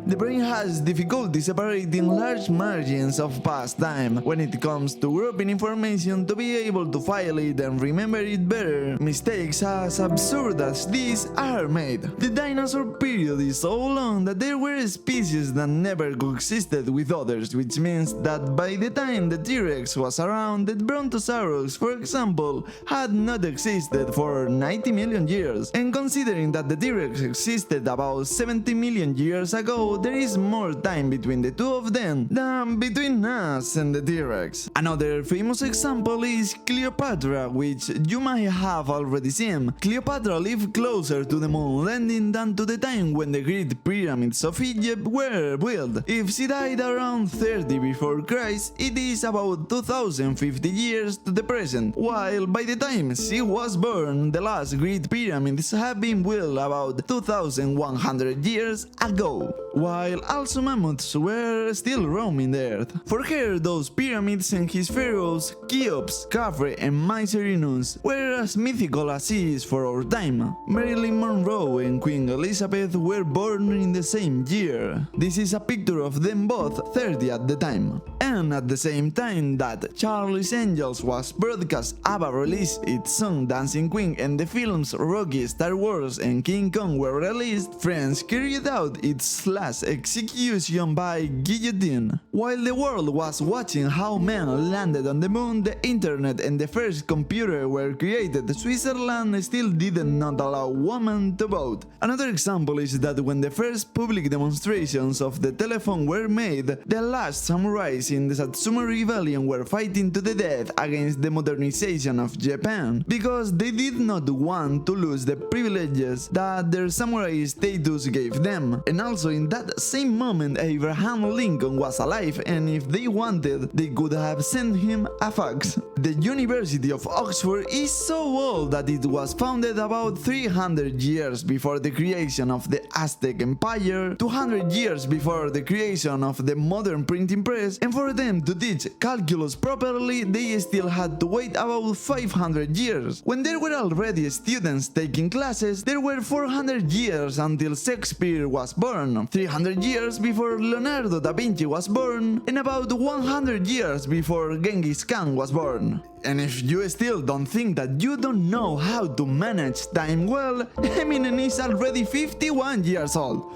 The brain has difficulty separating large margins of past time when it comes to grouping information to be able to file it and remember it better. Mistakes as absurd as these are made. The dinosaur period is so long that there were species that never coexisted with others, which means that by the time the T-Rex was around, the Brontosaurus, for example, had not existed for 90 million years. And considering that the T-Rex existed about 70 million years ago, there is more time between the two of them than between us and the T-Rex. Another famous example is Cleopatra, which you might have already seen. Cleopatra lived closer to the moon landing than to the time when the Great Pyramids of Egypt were built. If she died around 30 before Christ, it is about 2050 years to the present, while by the time she was born, the last Great Pyramids have been built about 2100 years ago, while also mammoths were still roaming the earth. For her, those pyramids and his pharaohs, Cheops, Khafre and Mycerinus, were as mythical as she is for our time. Marilyn Monroe and Queen Elizabeth were born in the same year. This is a picture of them both 30 at the time. And at the same time that Charlie's Angels was broadcast, ABBA released its song Dancing Queen and the films Rocky, Star Wars and King Kong were released, France carried out its last execution by guillotine. While the world was watching how men landed on the moon, the internet and the first computer were created, Switzerland still did not allow women to vote. Another example is that when the first public demonstrations of the telephone were made, the last samurais in the Satsuma Rebellion were fighting to the death against the modernization of Japan, because they did not want to lose the privileges that their samurai status gave them. And also in that same moment Abraham Lincoln was alive, and if they wanted, they could have sent him a fax. The University of Oxford is so old that it was founded about 300 years before the creation of the Aztec Empire, 200 years before the creation of the modern printing press, and for them to teach calculus properly, they still had to wait about 500 years. When there were already students taking classes, there were 400 years until Shakespeare was born, 300 years before Leonardo da Vinci was born, and about 100 years before Genghis Khan was born. And if you still don't think that you don't know how to manage time well, Eminem is already 51 years old.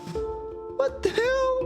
What the hell?